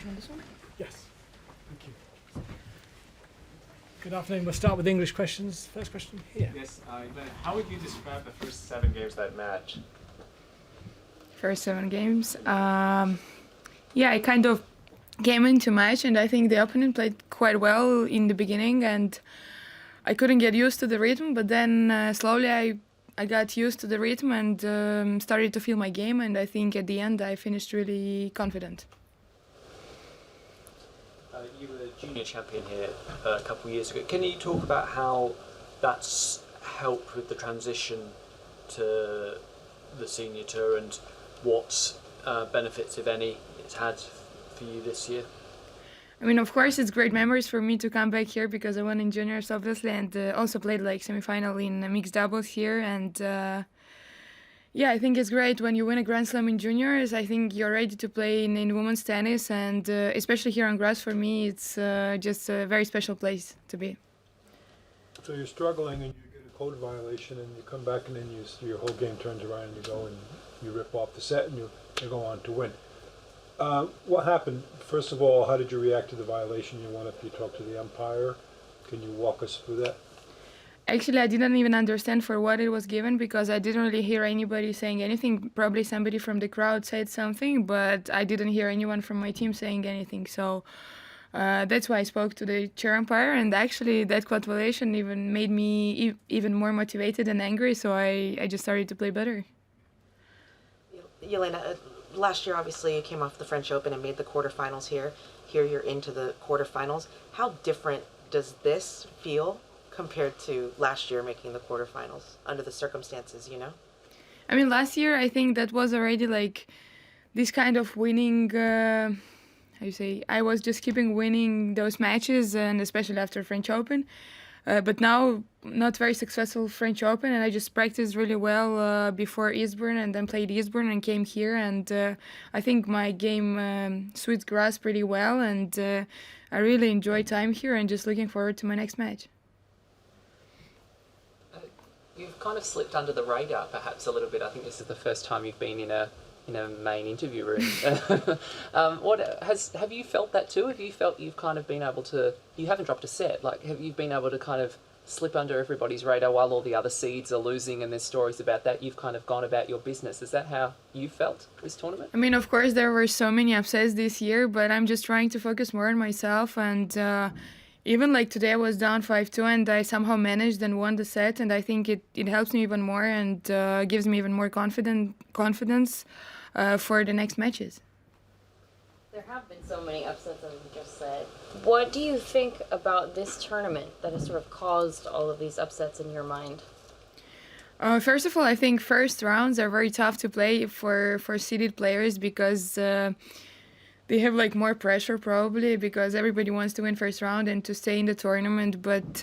push on this one? Yes. Thank you. Good afternoon. We'll start with English questions. First question here. Yes, how would you describe the first 7 games of that match? First 7 games. Yeah, I kind of came into match, and I think the opponent played quite well in the beginning, and I couldn't get used to the rhythm. But then slowly I got used to the rhythm and started to feel my game, and I think at the end I finished really confident. You were junior champion here a couple of years ago. Can you talk about how that's helped with the transition to the senior tour and what benefits, if any, it's had for you this year? I mean, of course, it's great memories for me to come back here because I won in juniors, obviously, and also played like semi-final in mixed doubles here. And yeah, I think it's great when you win a Grand Slam in juniors. I think you're ready to play in women's tennis, and especially here on grass, for me, it's just a very special place to be. So you're struggling and you get a code violation, and you come back and then your whole game turns around and you go and you rip off the set and you go on to win. What happened? First of all, how did you react to the violation? You went up, you talked to the umpire. Can you walk us through that? Actually, I didn't even understand for what it was given because I didn't really hear anybody saying anything. Probably somebody from the crowd said something, but I didn't hear anyone from my team saying anything. So that's why I spoke to the chair umpire, and actually that code violation even made me even more motivated and angry, so I just started to play better. Jelena, last year obviously you came off the French Open and made the quarterfinals here. Here you're into the quarterfinals. How different does this feel compared to last year making the quarterfinals under the circumstances, you know? I mean, last year I think that was already like this kind of winning, how you say, I was just keeping winning those matches, and especially after French Open. But now, not very successful French Open, and I just practiced really well before Eastbourne, and then played Eastbourne and came here, and I think my game suits grass pretty well, and I really enjoy time here and just looking forward to my next match. You've kind of slipped under the radar perhaps a little bit. I think this is the first time you've been in a main interview room. Have you felt that too? Have you felt you've kind of been able to, you haven't dropped a set, like have you been able to kind of slip under everybody's radar while all the other seeds are losing and there's stories about that? You've kind of gone about your business. Is that how you felt this tournament? I mean, of course there were so many upsets this year, but I'm just trying to focus more on myself, and even like today I was down 5-2 and I somehow managed and won the set, and I think it helps me even more and gives me even more confidence for the next matches. There have been so many upsets, as you just said. What do you think about this tournament that has sort of caused all of these upsets in your mind? First of all, I think first rounds are very tough to play for seeded players because they have like more pressure probably because everybody wants to win first round and to stay in the tournament. But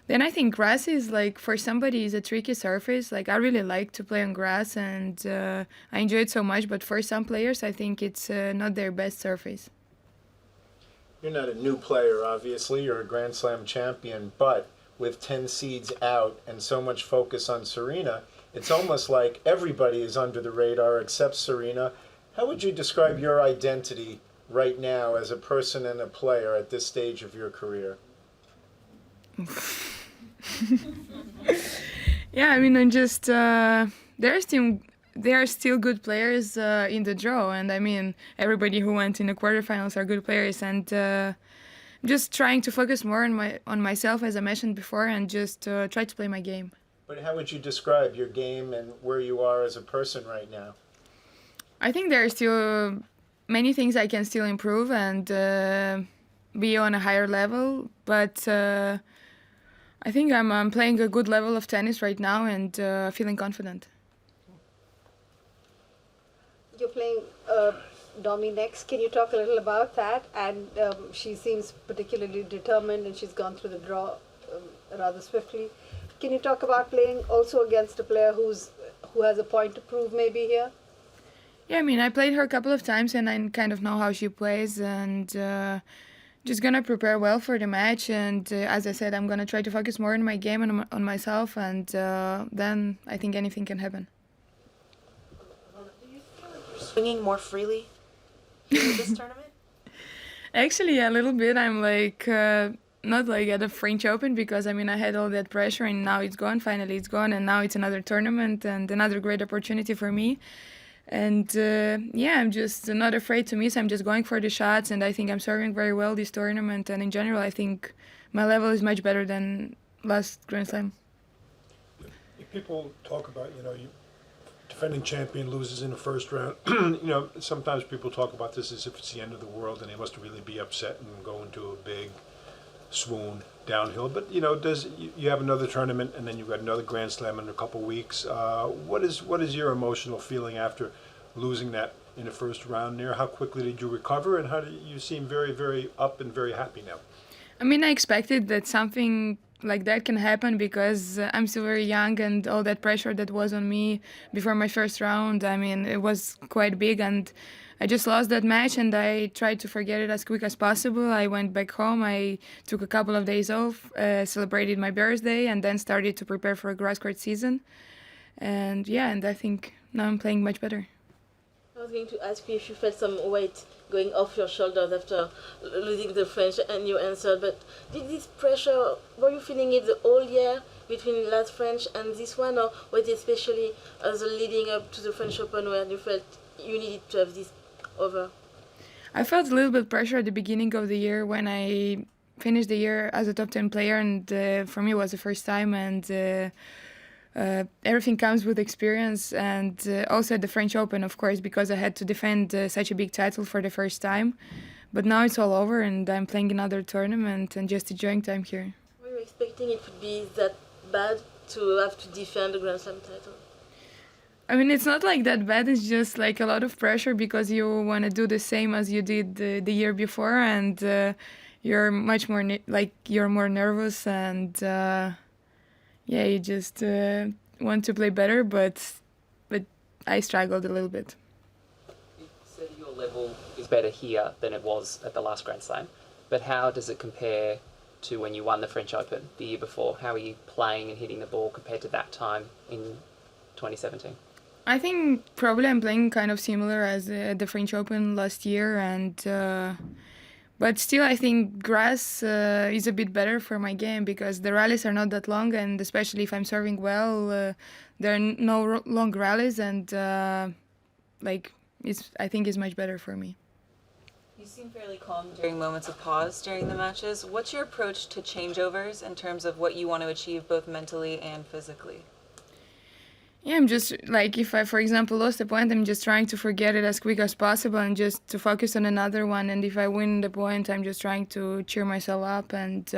then I think grass is like, for somebody, is a tricky surface. Like I really like to play on grass and I enjoy it so much. But for some players, I think it's not their best surface. You're not a new player, obviously. You're a Grand Slam champion. But with 10 seeds out and so much focus on Serena, it's almost like everybody is under the radar except Serena. How would you describe your identity right now as a person and a player at this stage of your career? Yeah, I mean, I'm just there are still good players in the draw, and I mean everybody who went in the quarterfinals are good players, and I'm just trying to focus more on myself, as I mentioned before, and just try to play my game. But how would you describe your game and where you are as a person right now? I think there are still many things I can still improve and be on a higher level, but I think I'm playing a good level of tennis right now and feeling confident. You're playing Domi next. Can you talk a little about that? And she seems particularly determined and she's gone through the draw rather swiftly. Can you talk about playing also against a player who has a point to prove maybe here? Yeah, I mean, I played her a couple of times and I kind of know how she plays, and just gonna prepare well for the match. And as I said, I'm gonna try to focus more on my game and on myself, and then I think anything can happen. Swinging more freely in this tournament? Actually, a little bit. I'm like not like at the French Open because I mean I had all that pressure and now it's gone. Finally, it's gone, and now it's another tournament and another great opportunity for me. And yeah, I'm just not afraid to miss. I'm just going for the shots, and I think I'm serving very well this tournament. And in general, I think my level is much better than last Grand Slam. If people talk about, defending champion loses in the first round, sometimes people talk about this as if it's the end of the world and they must really be upset and go into a big swoon downhill. But, you have another tournament and then you've got another Grand Slam in a couple weeks. What is your emotional feeling after losing that in the first round there? How quickly did you recover, and how do you seem very, very up and very happy now? I mean, I expected that something like that can happen because I'm still very young, and all that pressure that was on me before my first round, I mean, it was quite big, and I just lost that match and I tried to forget it as quick as possible. I went back home, I took a couple of days off, celebrated my birthday, and then started to prepare for a grass court season. And yeah, and I think now I'm playing much better. I was going to ask you if you felt some weight going off your shoulders after losing the French, and you answered, but did this pressure, were you feeling it the whole year between last French and this one, or was it especially as leading up to the French Open where you felt you needed to have this over? I felt a little bit pressure at the beginning of the year when I finished the year as a top 10 player, and for me it was the first time, and everything comes with experience, and also at the French Open, of course, because I had to defend such a big title for the first time. But now it's all over and I'm playing another tournament and just enjoying time here. Were you expecting it would be that bad to have to defend a Grand Slam title? I mean, it's not like that bad, it's just like a lot of pressure because you want to do the same as you did the year before, and you're much more, you're more nervous, and yeah, you just want to play better, but I struggled a little bit. You said your level is better here than it was at the last Grand Slam, but how does it compare to when you won the French Open the year before? How are you playing and hitting the ball compared to that time in 2017? I think probably I'm playing kind of similar as the French Open last year, and but still I think grass is a bit better for my game because the rallies are not that long, and especially if I'm serving well, there are no long rallies, and I think it's much better for me. You seem fairly calm during moments of pause during the matches. What's your approach to changeovers in terms of what you want to achieve both mentally and physically? Yeah, I'm just like, if I, for example, lost a point, I'm just trying to forget it as quick as possible and just to focus on another one. And if I win the point, I'm just trying to cheer myself up. And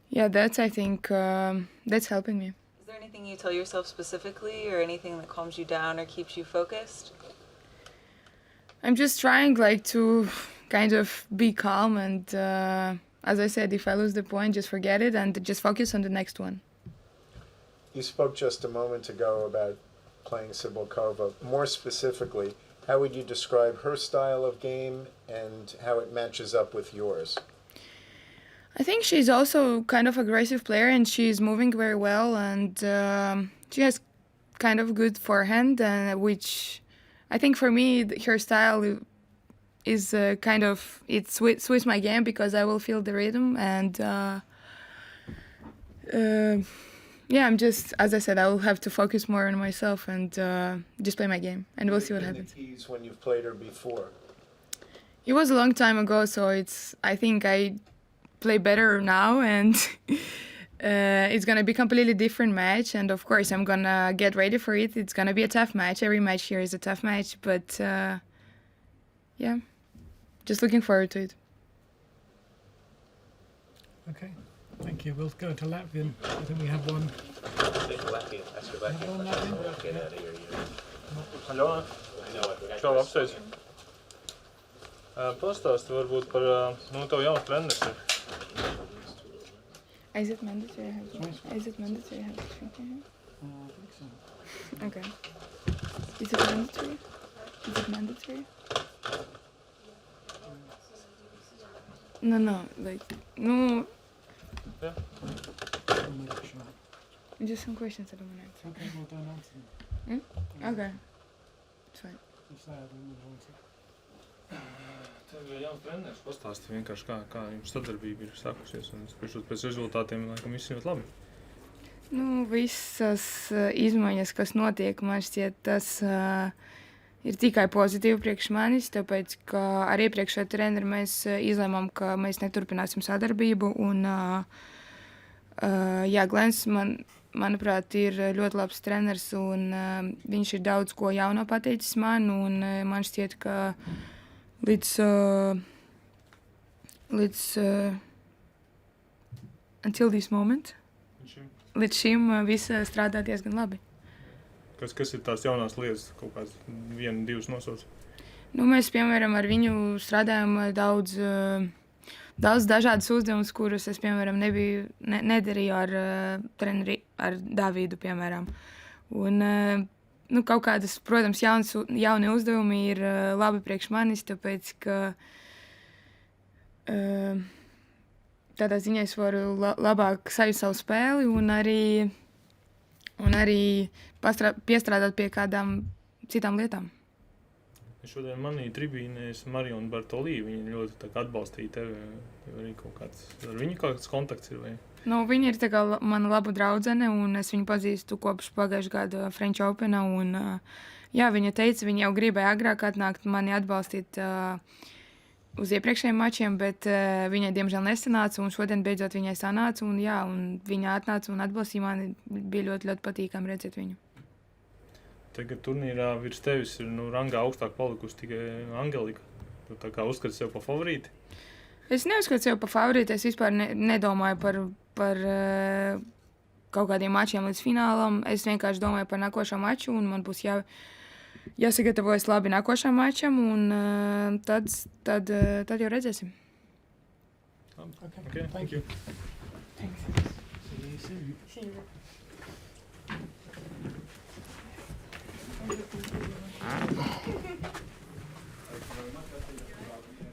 yeah, that's, I think, that's helping me. Is there anything you tell yourself specifically, or anything that calms you down or keeps you focused? I'm just trying to kind of be calm. And as I said, if I lose the point, just forget it and just focus on the next one. You spoke just a moment ago about playing Cibulkova. More specifically, how would you describe her style of game and how it matches up with yours? I think she's also kind of aggressive player, and she's moving very well, and she has kind of good forehand, which I think for me her style is kind of, it suits my game because I will feel the rhythm, and yeah, I'm just, as I said, I will have to focus more on myself and just play my game, and we'll see what happens. The keys when you've played her before? It was a long time ago, so I think I play better now, and it's gonna be a completely different match. And of course, I'm gonna get ready for it. It's gonna be a tough match. Every match here is a tough match, but yeah, just looking forward to it. Okay. Thank you. We'll go to Latvian. I think we have one. Aļona, šo apsveicu. Pastāsti varbūt par tavu jaunu treneri. Is it mandatory? Is it mandatory? I have to drink here? I think so. Okay. Is it mandatory? Is it mandatory? No, no. Yeah. Just some questions I don't want to answer. Okay, well, don't answer them. Okay. It's fine. Just say I don't want to answer. Pastāsti vienkārši, kā jums sadarbība ir sākusies, un pēc rezultātiem, laikam, viss ir ļoti labi. Nu, visas izmaiņas, kas notiek, man šķiet, tas ir tikai pozitīvi priekš manis, tāpēc, ka ar iepriekšējo treneri mēs izlēmām, ka mēs neturpināsim sadarbību, un jā, Glens, manuprāt, ir ļoti labs treneris, un viņš ir daudz ko jauno pateicis man, un man šķiet, ka until this moment, līdz šim viss strādā diezgan labi. Kas ir tās jaunās lietas, kaut kāds 1, 2 nosauc? Nu, mēs, piemēram, ar viņu strādājam daudz dažādas uzdevumus, kurus es, piemēram, nedarīju ar treneri, ar Davidu, piemēram. Un, nu, kaut kādas, protams, jauni uzdevumi ir labi priekš manis, tāpēc, ka tādā ziņā es varu labāk sajust savu spēli un arī piestrādāt pie kādām citām lietām. Šodien manī tribīnēs Mariona Bartolī, viņa ļoti tā kā atbalstīja tevi, arī ar viņu kāds kontakts ir, vai? Nu, viņa ir tā kā mana laba draudzene, un es viņu pazīstu kopš pagājušā gada French Openā, un jā, viņa teica, viņa jau gribēja agrāk atnākt mani atbalstīt uz iepriekšējiem mačiem, bet viņai diemžēl nesanāca, un šodien beidzot viņai sanāca, un jā, un viņa atnāca un atbalstīja mani, bija ļoti, ļoti patīkami redzēt viņu. Tagad turnīrā virs tevis ir rangā augstāk palikusi tikai Angelika. Tu tā kā uzskati sev par favorīti? Es neuzskatu sev par favorīti, es vispār nedomāju par kaut kādiem mačiem līdz finālam. Es vienkārši domāju par nākošo maču, un man būs jāsagatavojas labi nākošam mačam, un tad jau redzēsim. Okay, thank you. Thanks. See you soon. See you. Thank you very much.